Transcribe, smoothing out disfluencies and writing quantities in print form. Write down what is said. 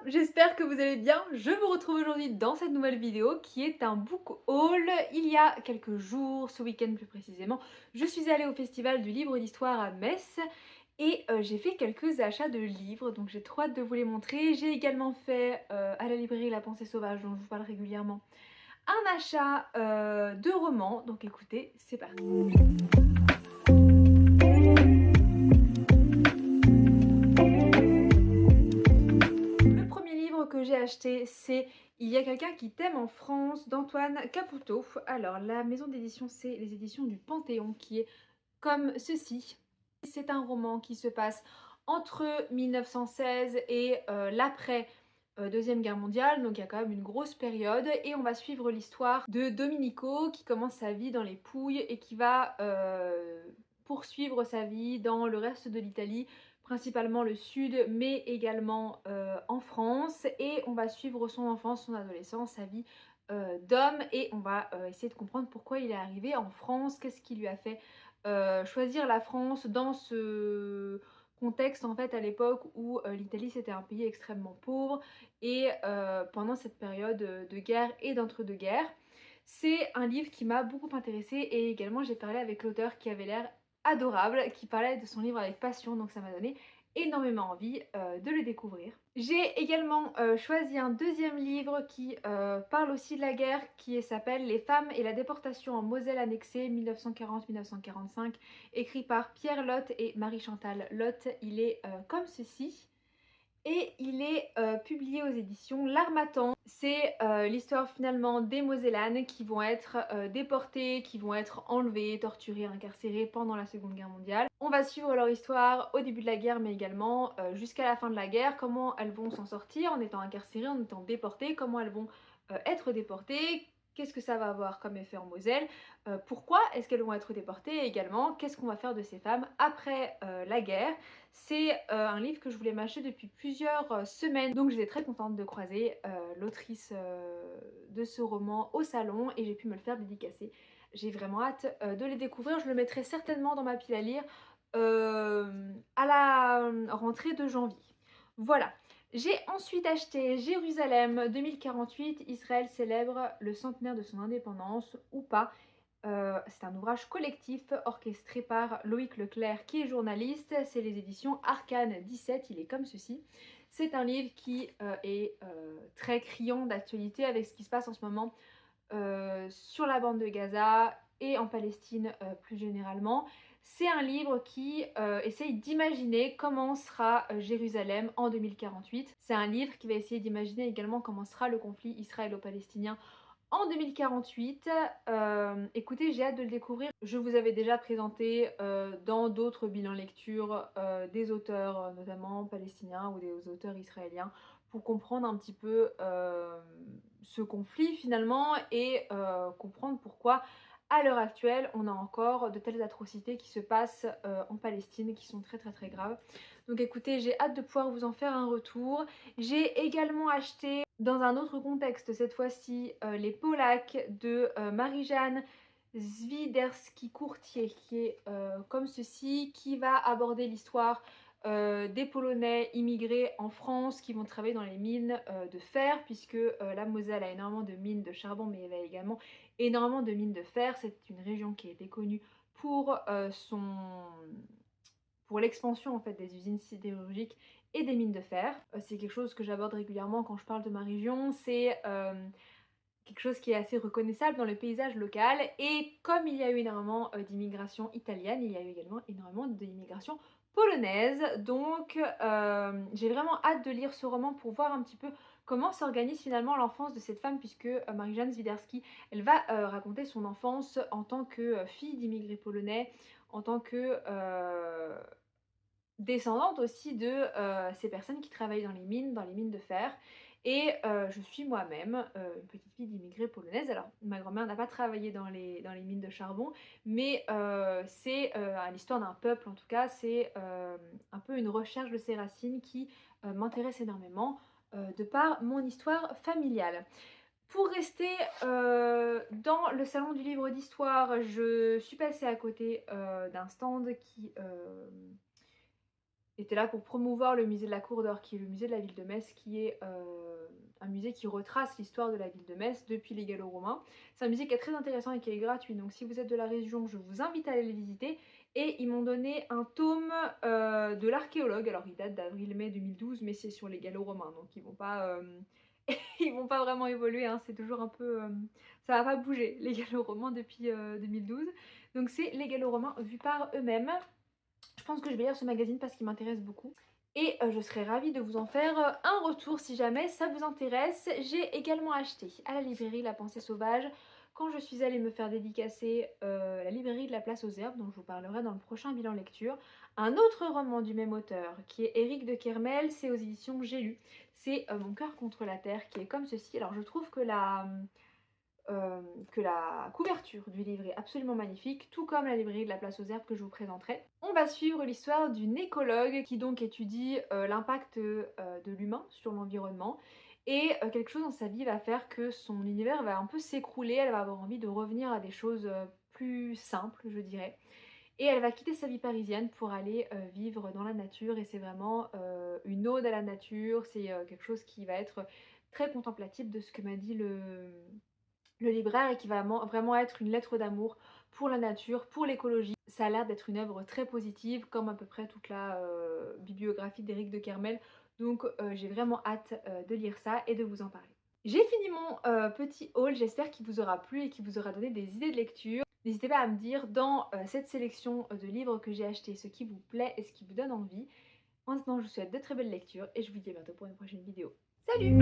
j'espère que vous allez bien. Je vous retrouve aujourd'hui dans cette nouvelle vidéo qui est un book haul. Il y a quelques jours, ce week-end plus précisément, je suis allée au festival du livre d'histoire à Metz et j'ai fait quelques achats de livres, donc j'ai trop hâte de vous les montrer. J'ai également fait à la librairie La Pensée Sauvage, dont je vous parle régulièrement, un achat de romans. Donc écoutez, c'est parti. Le premier livre que j'ai acheté, c'est Il y a quelqu'un qui t'aime en France d'Antoine Caputo. Alors, la maison d'édition, c'est les éditions du Panthéon, qui est comme ceci. C'est un roman qui se passe entre 1916 et l'après Deuxième Guerre mondiale, donc il y a quand même une grosse période, et on va suivre l'histoire de Domenico qui commence sa vie dans les Pouilles et qui va poursuivre sa vie dans le reste de l'Italie, principalement le sud, mais également en France, et on va suivre son enfance, son adolescence, sa vie d'homme, et on va essayer de comprendre pourquoi il est arrivé en France, qu'est-ce qui lui a fait choisir la France dans ce contexte en fait à l'époque où l'Italie c'était un pays extrêmement pauvre et pendant cette période de guerre et d'entre-deux-guerres. C'est un livre qui m'a beaucoup intéressée et également j'ai parlé avec l'auteur qui avait l'air adorable, qui parlait de son livre avec passion, donc ça m'a donné énormément envie de le découvrir. J'ai également choisi un deuxième livre qui parle aussi de la guerre, qui s'appelle Les femmes et la déportation en Moselle annexée 1940-1945, écrit par Pierre Lotte et Marie-Chantal Lotte. Il est comme ceci. Et il est publié aux éditions L'Harmattan. C'est l'histoire finalement des Mosellanes qui vont être déportées, qui vont être enlevées, torturées, incarcérées pendant la Seconde Guerre mondiale. On va suivre leur histoire au début de la guerre mais également jusqu'à la fin de la guerre, comment elles vont s'en sortir en étant incarcérées, en étant déportées, comment elles vont être déportées, qu'est-ce que ça va avoir comme effet en Moselle, pourquoi est-ce qu'elles vont être déportées et également qu'est-ce qu'on va faire de ces femmes après la guerre. C'est un livre que je voulais m'acheter depuis plusieurs semaines, donc j'étais très contente de croiser l'autrice de ce roman au salon et j'ai pu me le faire dédicacer. J'ai vraiment hâte de les découvrir, je le mettrai certainement dans ma pile à lire à la rentrée de janvier. Voilà. J'ai ensuite acheté Jérusalem 2048, Israël célèbre le centenaire de son indépendance ou pas. C'est un ouvrage collectif orchestré par Loïc Leclerc qui est journaliste. C'est les éditions Arcane 17, il est comme ceci. C'est un livre qui est très criant d'actualité avec ce qui se passe en ce moment sur la bande de Gaza et en Palestine plus généralement. C'est un livre qui essaye d'imaginer comment sera Jérusalem en 2048. C'est un livre qui va essayer d'imaginer également comment sera le conflit israélo-palestinien en 2048. Écoutez, j'ai hâte de le découvrir. Je vous avais déjà présenté dans d'autres bilans lecture des auteurs notamment palestiniens ou des auteurs israéliens pour comprendre un petit peu ce conflit finalement et comprendre pourquoi à l'heure actuelle on a encore de telles atrocités qui se passent en Palestine qui sont très très très graves. Donc écoutez, j'ai hâte de pouvoir vous en faire un retour. J'ai également acheté dans un autre contexte cette fois-ci Les Polacs de Marie-Jeanne Swiderski-Courtier qui est comme ceci, qui va aborder l'histoire des Polonais immigrés en France qui vont travailler dans les mines de fer, puisque la Moselle a énormément de mines de charbon, mais il y a également énormément de mines de fer. C'est une région qui a été connue pour pour l'expansion en fait des usines sidérurgiques et des mines de fer. C'est quelque chose que j'aborde régulièrement quand je parle de ma région. C'est quelque chose qui est assez reconnaissable dans le paysage local. Et comme il y a eu énormément d'immigration italienne, il y a eu également énormément d'immigration polonaise. Donc j'ai vraiment hâte de lire ce roman pour voir un petit peu comment s'organise finalement l'enfance de cette femme, puisque Marie-Jeanne Swiderski, elle va raconter son enfance en tant que fille d'immigrés polonais, en tant que descendante aussi de ces personnes qui travaillent dans les mines de fer. Et je suis moi-même une petite fille d'immigrés polonaise. Alors, ma grand-mère n'a pas travaillé dans les mines de charbon, mais c'est l'histoire d'un peuple, en tout cas, c'est un peu une recherche de ses racines qui m'intéresse énormément de par mon histoire familiale. Pour rester dans le salon du livre d'histoire, je suis passée à côté d'un stand qui était là pour promouvoir le musée de la Cour d'Or, qui est le musée de la ville de Metz, qui est un musée qui retrace l'histoire de la ville de Metz depuis les Gallo-Romains. C'est un musée qui est très intéressant et qui est gratuit, donc si vous êtes de la région, je vous invite à aller le visiter. Et ils m'ont donné un tome de l'archéologue, alors il date d'avril-mai 2012, mais c'est sur les Gallo-Romains, donc ils vont pas... ils vont pas vraiment évoluer, hein, c'est toujours un peu... ça va pas bouger, les Gallo-Romains depuis 2012. Donc c'est les Gallo-Romains vus par eux-mêmes. Je pense que je vais lire ce magazine parce qu'il m'intéresse beaucoup. Et je serais ravie de vous en faire un retour si jamais ça vous intéresse. J'ai également acheté à la librairie La Pensée Sauvage, quand je suis allée me faire dédicacer la librairie de la Place aux Herbes, dont je vous parlerai dans le prochain bilan lecture, un autre roman du même auteur, qui est Éric de Kermel, c'est aux éditions J'ai lu. C'est Mon cœur contre la terre, qui est comme ceci. Alors je trouve que la couverture du livre est absolument magnifique, tout comme la librairie de la Place aux Herbes que je vous présenterai. On va suivre l'histoire d'une écologue qui donc étudie l'impact de l'humain sur l'environnement, et quelque chose dans sa vie va faire que son univers va un peu s'écrouler, elle va avoir envie de revenir à des choses plus simples, je dirais. Et elle va quitter sa vie parisienne pour aller vivre dans la nature, et c'est vraiment une ode à la nature, c'est quelque chose qui va être très contemplatif de ce que m'a dit le libraire, et qui va vraiment être une lettre d'amour pour la nature, pour l'écologie. Ça a l'air d'être une œuvre très positive, comme à peu près toute la bibliographie d'Éric de Kermel. Donc j'ai vraiment hâte de lire ça et de vous en parler. J'ai fini mon petit haul, j'espère qu'il vous aura plu et qu'il vous aura donné des idées de lecture. N'hésitez pas à me dire dans cette sélection de livres que j'ai achetés ce qui vous plaît et ce qui vous donne envie. En attendant, je vous souhaite de très belles lectures et je vous dis à bientôt pour une prochaine vidéo. Salut!